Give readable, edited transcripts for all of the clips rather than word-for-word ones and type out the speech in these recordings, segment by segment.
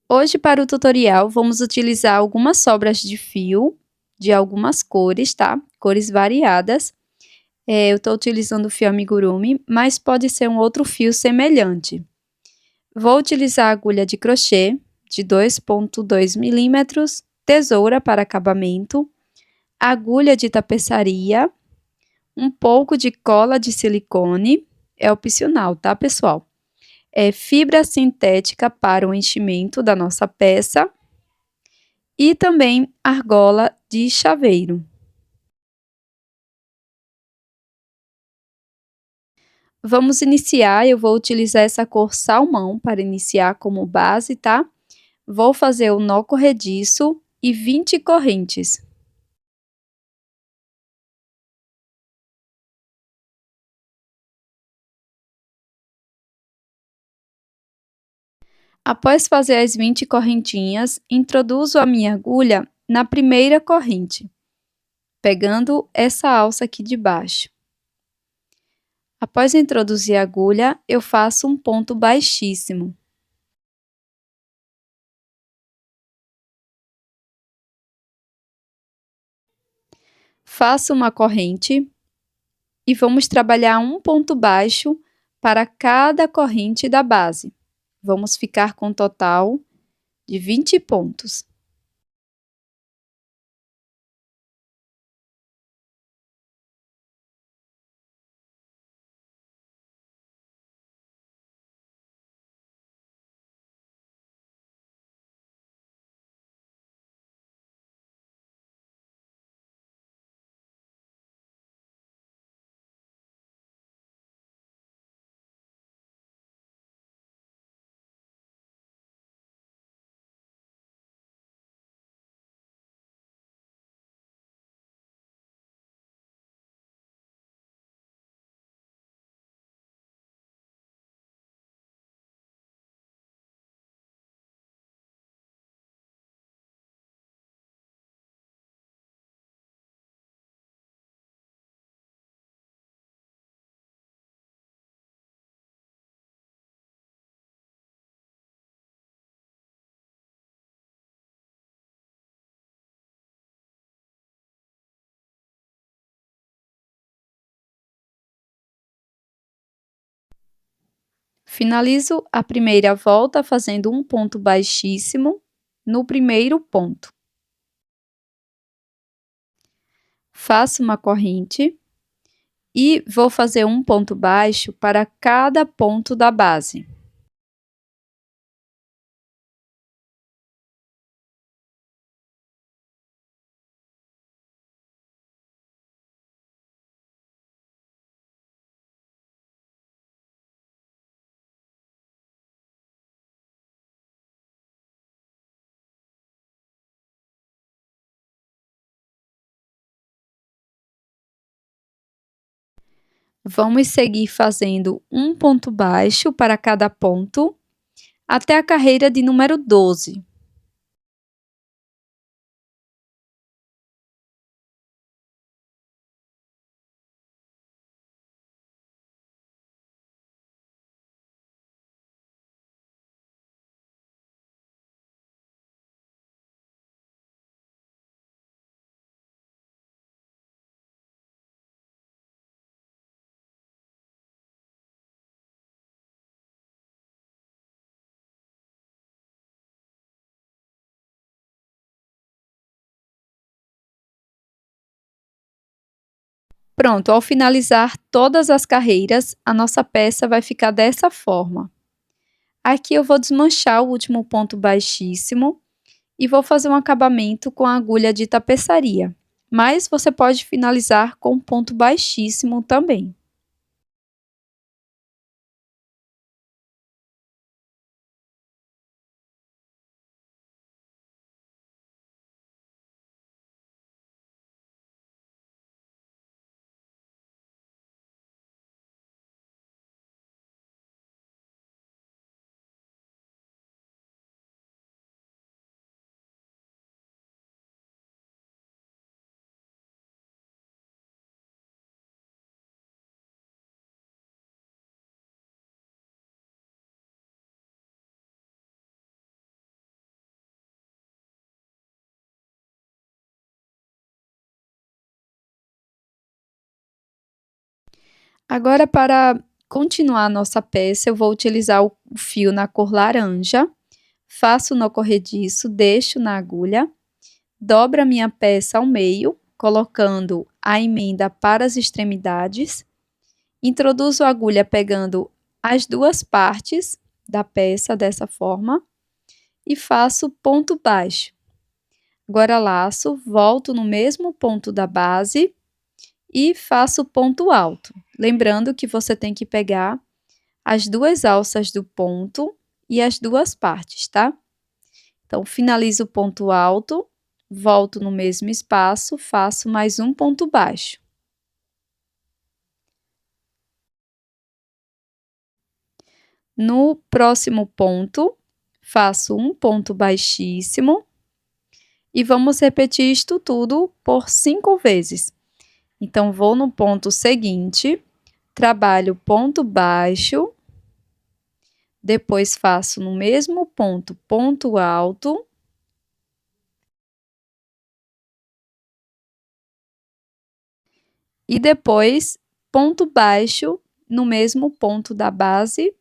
Hoje, para o tutorial, vamos utilizar algumas sobras de fio de algumas cores, tá? Cores variadas. Eu estou utilizando o fio amigurumi, mas pode ser um outro fio semelhante. Vou utilizar a agulha de crochê de 2,2 milímetros, tesoura para acabamento, agulha de tapeçaria, um pouco de cola de silicone, é opcional, tá, pessoal? Fibra sintética para o enchimento da nossa peça e também argola de chaveiro. Vamos iniciar, eu vou utilizar essa cor salmão para iniciar como base, tá? Vou fazer o nó corrediço e 20 correntes. Após fazer as 20 correntinhas, introduzo a minha agulha na primeira corrente, pegando essa alça aqui de baixo. Após introduzir a agulha, eu faço um ponto baixíssimo. Faço uma corrente e vamos trabalhar um ponto baixo para cada corrente da base. Vamos ficar com um total de 20 pontos. Finalizo a primeira volta fazendo um ponto baixíssimo no primeiro ponto. Faço uma corrente e vou fazer um ponto baixo para cada ponto da base. Vamos seguir fazendo um ponto baixo para cada ponto até a carreira de número 12. Pronto, ao finalizar todas as carreiras, a nossa peça vai ficar dessa forma. Aqui eu vou desmanchar o último ponto baixíssimo e vou fazer um acabamento com a agulha de tapeçaria, mas você pode finalizar com um ponto baixíssimo também. Agora, para continuar a nossa peça, eu vou utilizar o fio na cor laranja, faço nó corrediço, deixo na agulha, dobro a minha peça ao meio, colocando a emenda para as extremidades, introduzo a agulha pegando as duas partes da peça dessa forma e faço ponto baixo. Agora laço, volto no mesmo ponto da base e faço ponto alto. Lembrando que você tem que pegar as duas alças do ponto e as duas partes, tá? Então, finalizo o ponto alto, volto no mesmo espaço, faço mais um ponto baixo. No próximo ponto, faço um ponto baixíssimo e vamos repetir isto tudo por 5 vezes. Então, vou no ponto seguinte, trabalho ponto baixo, depois faço no mesmo ponto, ponto alto, e depois ponto baixo no mesmo ponto da base,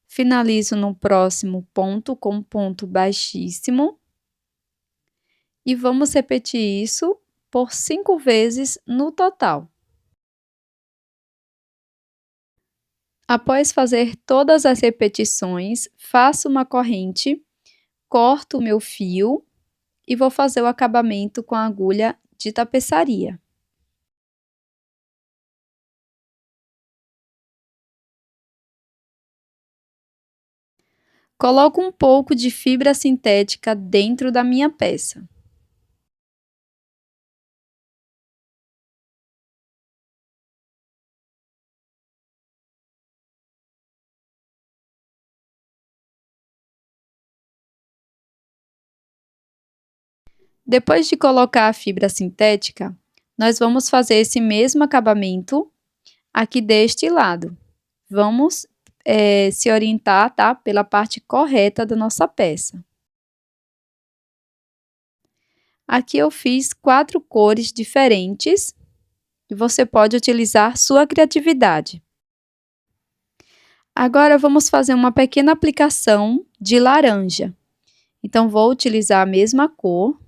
finalizo no próximo ponto com ponto baixíssimo, e vamos repetir isso por 5 vezes no total. Após fazer todas as repetições, faço uma corrente, corto o meu fio e vou fazer o acabamento com a agulha de tapeçaria. Coloco um pouco de fibra sintética dentro da minha peça. Depois de colocar a fibra sintética, nós vamos fazer esse mesmo acabamento aqui deste lado. Vamos se orientar, tá? Pela parte correta da nossa peça. Aqui eu fiz 4 cores diferentes e você pode utilizar sua criatividade. Agora vamos fazer uma pequena aplicação de laranja. Então, vou utilizar a mesma cor,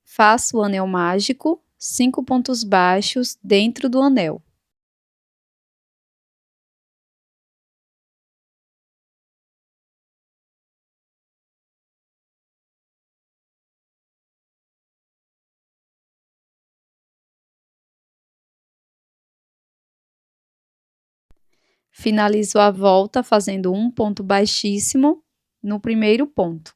faço o anel mágico, 5 pontos baixos dentro do anel. Finalizo a volta fazendo um ponto baixíssimo no primeiro ponto.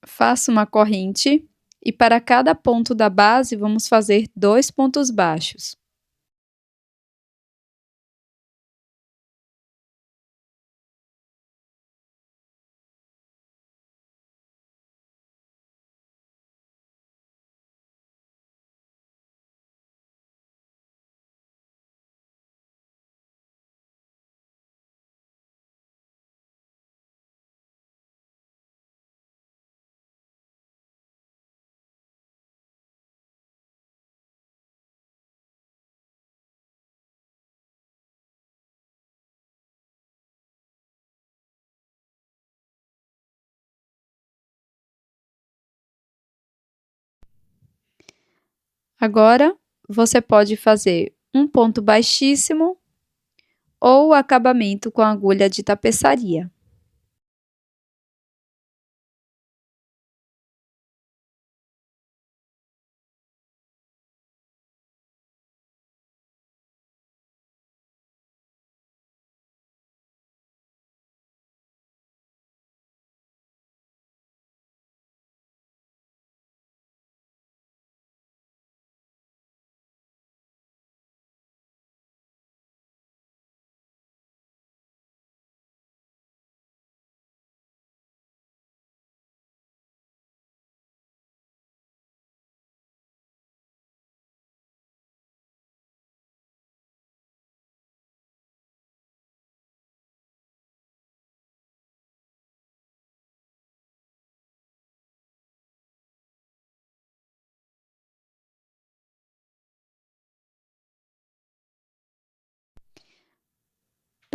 Faço uma corrente e para cada ponto da base vamos fazer 2 pontos baixos. Agora, você pode fazer um ponto baixíssimo ou acabamento com agulha de tapeçaria.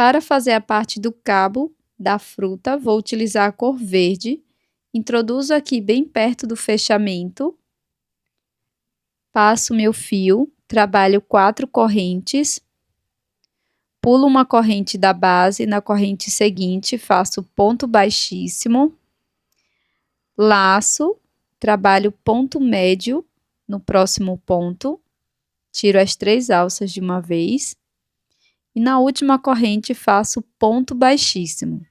Para fazer a parte do cabo da fruta, vou utilizar a cor verde. Introduzo aqui bem perto do fechamento. Passo meu fio, trabalho 4 correntes. Pulo uma corrente da base, na corrente seguinte faço ponto baixíssimo. Laço, trabalho ponto médio no próximo ponto. Tiro as 3 alças de uma vez. E na última corrente faço ponto baixíssimo.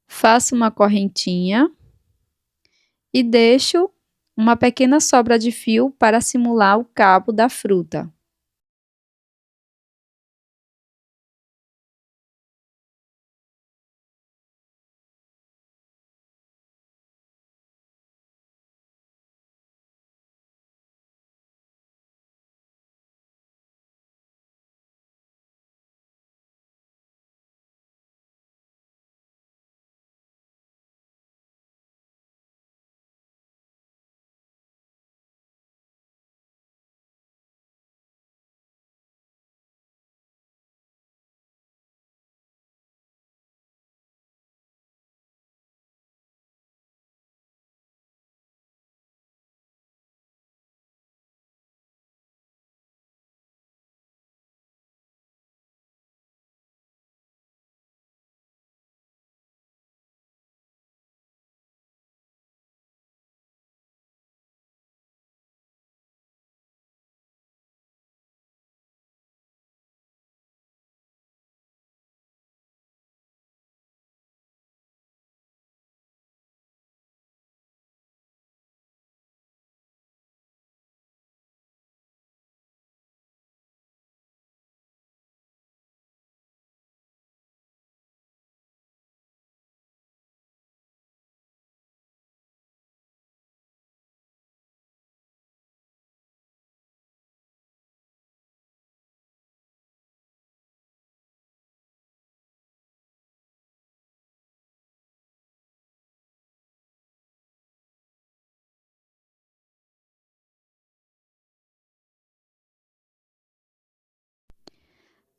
Faço uma correntinha e deixo uma pequena sobra de fio para simular o cabo da fruta.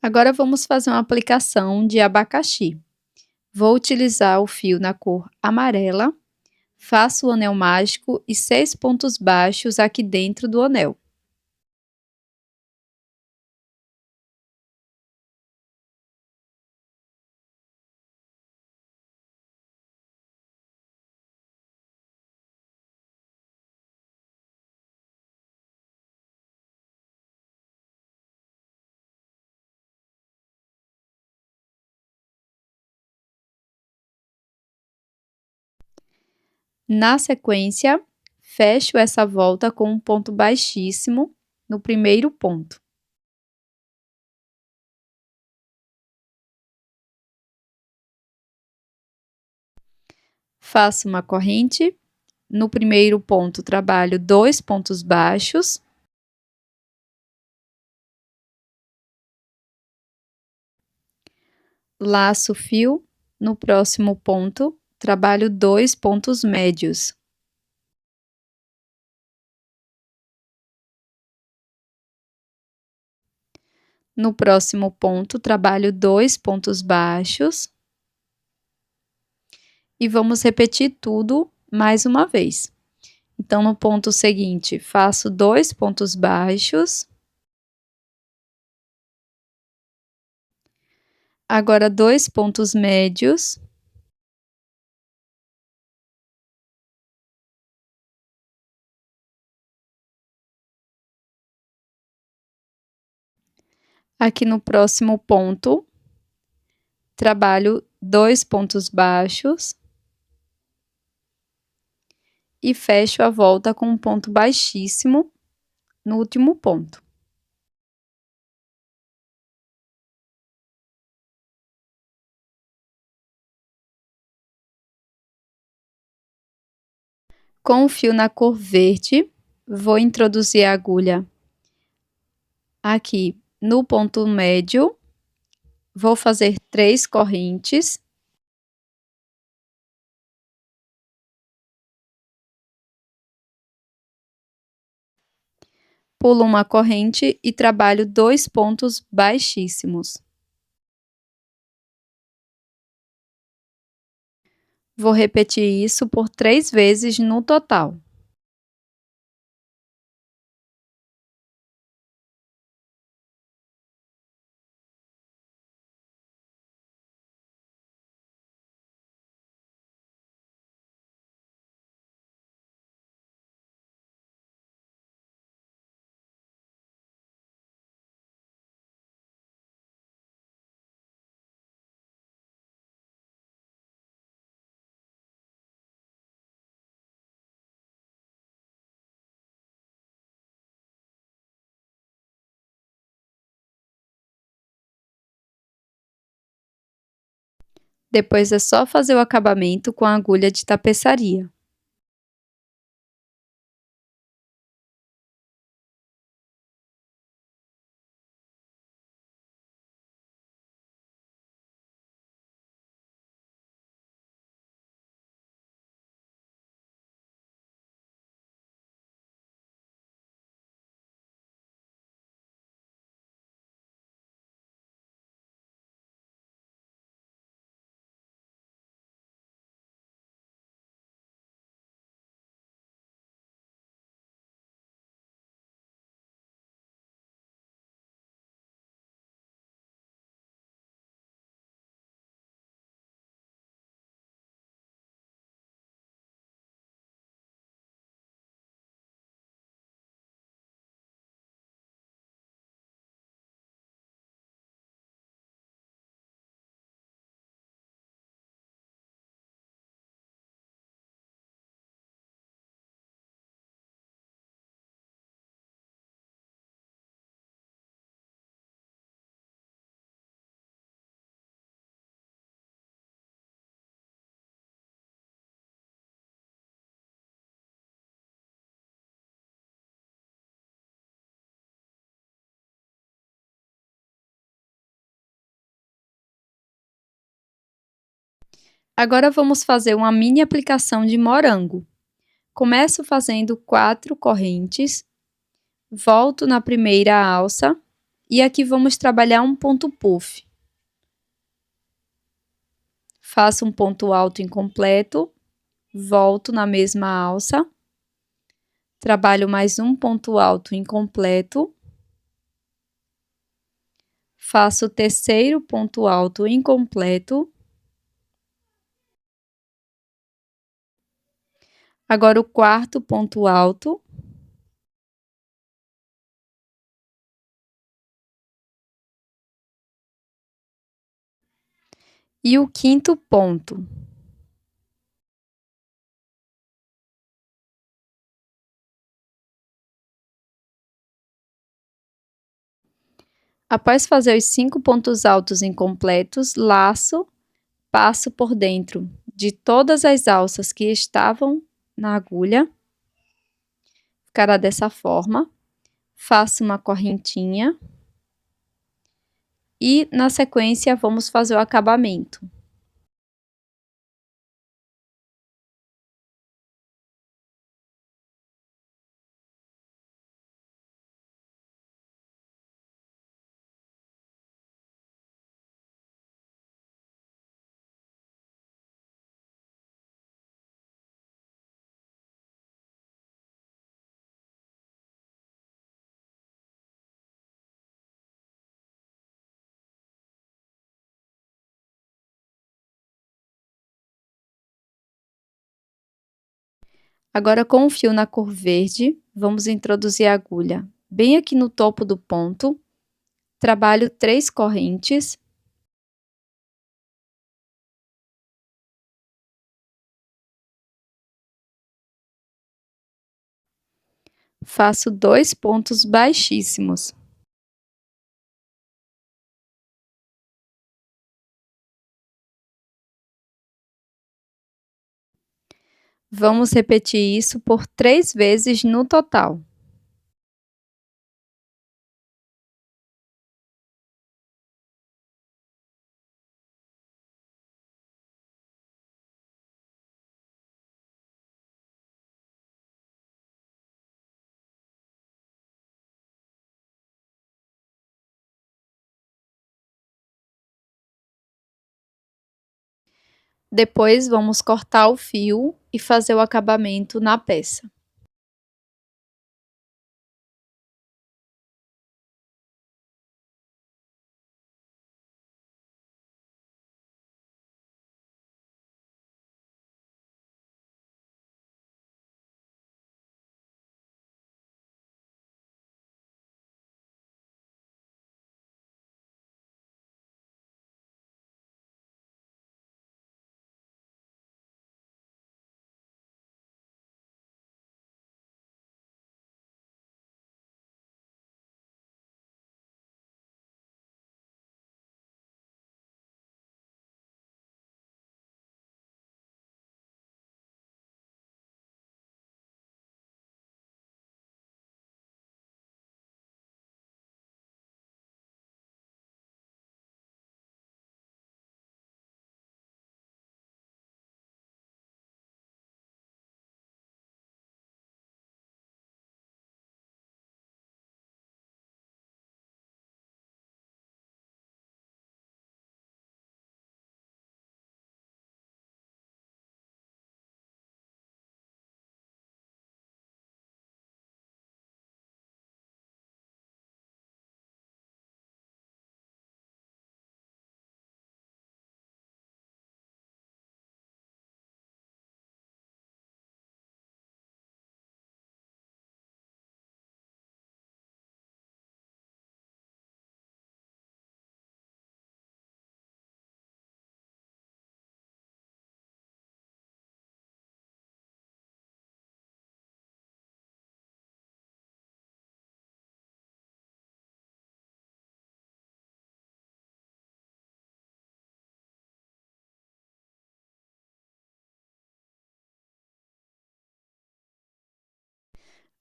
Agora vamos fazer uma aplicação de abacaxi. Vou utilizar o fio na cor amarela, faço o anel mágico e 6 pontos baixos aqui dentro do anel. Na sequência, fecho essa volta com um ponto baixíssimo no primeiro ponto. Faço uma corrente, no primeiro ponto trabalho 2 pontos baixos. Laço o fio, no próximo ponto trabalho 2 pontos médios. No próximo ponto, trabalho 2 pontos baixos. E vamos repetir tudo mais uma vez. Então, no ponto seguinte, faço 2 pontos baixos. Agora, 2 pontos médios. Aqui no próximo ponto, trabalho 2 pontos baixos. E fecho a volta com um ponto baixíssimo no último ponto. Com o fio na cor verde, vou introduzir a agulha aqui no ponto médio. Vou fazer 3 correntes. Pulo uma corrente e trabalho 2 pontos baixíssimos. Vou repetir isso por 3 vezes no total. Depois é só fazer o acabamento com a agulha de tapeçaria. Agora vamos fazer uma mini aplicação de morango. Começo fazendo 4 correntes, volto na primeira alça e aqui vamos trabalhar um ponto puff. Faço um ponto alto incompleto, volto na mesma alça, trabalho mais um ponto alto incompleto, faço o terceiro ponto alto incompleto. Agora o quarto ponto alto. E o quinto ponto. Após fazer os 5 pontos altos incompletos, laço, passo por dentro de todas as alças que estavam na agulha. Ficará dessa forma. Faço uma correntinha. E, na sequência, vamos fazer o acabamento. Agora, com o fio na cor verde, vamos introduzir a agulha bem aqui no topo do ponto. Trabalho 3 correntes. Faço 2 pontos baixíssimos. Vamos repetir isso por 3 vezes no total. Depois, vamos cortar o fio e fazer o acabamento na peça.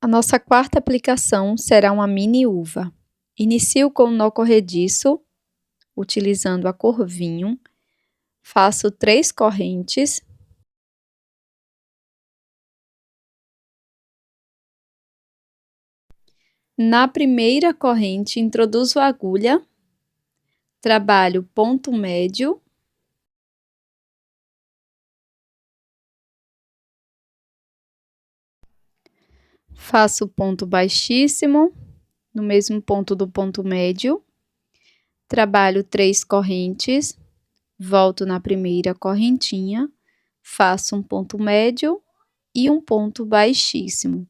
A nossa quarta aplicação será uma mini uva. Inicio com o nó corrediço, utilizando a cor vinho. Faço 3 correntes. Na primeira corrente, introduzo a agulha, trabalho ponto médio. Faço ponto baixíssimo, no mesmo ponto do ponto médio. Trabalho 3 correntes, volto na primeira correntinha, faço um ponto médio e um ponto baixíssimo.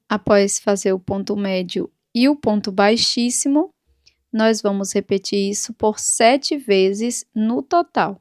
Após fazer o ponto médio e o ponto baixíssimo, nós vamos repetir isso por 7 vezes no total.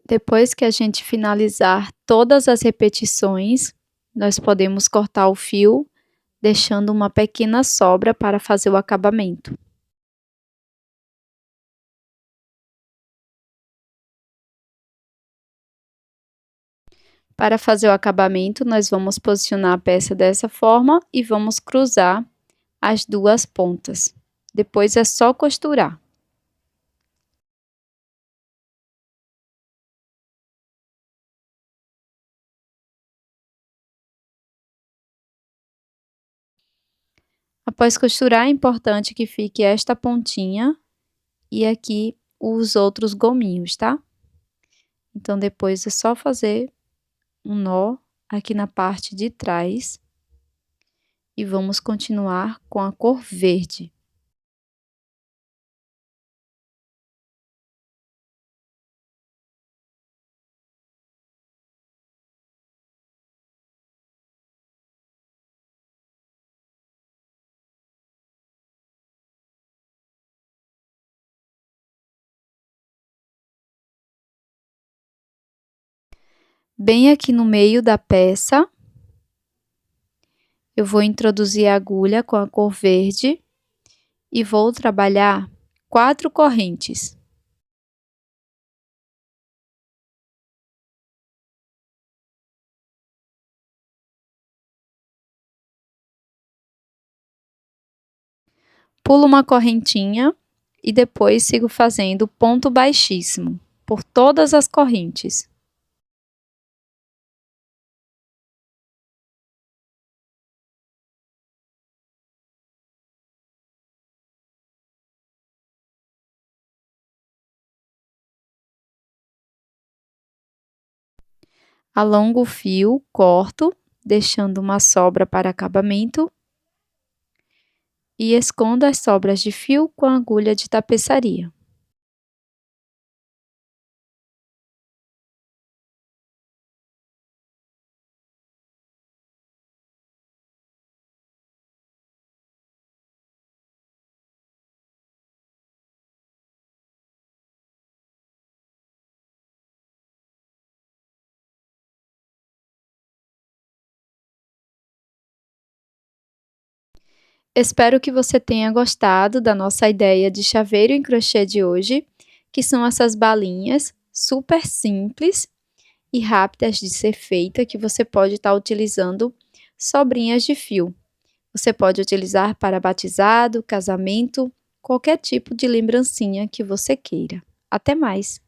Depois que a gente finalizar todas as repetições, nós podemos cortar o fio, deixando uma pequena sobra para fazer o acabamento. Para fazer o acabamento, nós vamos posicionar a peça dessa forma e vamos cruzar as duas pontas. Depois é só costurar. Após costurar, é importante que fique esta pontinha e aqui os outros gominhos, tá? Então, depois é só fazer um nó aqui na parte de trás e vamos continuar com a cor verde. Bem aqui no meio da peça, eu vou introduzir a agulha com a cor verde e vou trabalhar 4 correntes. Pulo uma correntinha e depois sigo fazendo ponto baixíssimo por todas as correntes. Alongo o fio, corto, deixando uma sobra para acabamento e escondo as sobras de fio com a agulha de tapeçaria. Espero que você tenha gostado da nossa ideia de chaveiro em crochê de hoje, que são essas balinhas super simples e rápidas de ser feita, que você pode estar utilizando sobrinhas de fio. Você pode utilizar para batizado, casamento, qualquer tipo de lembrancinha que você queira. Até mais!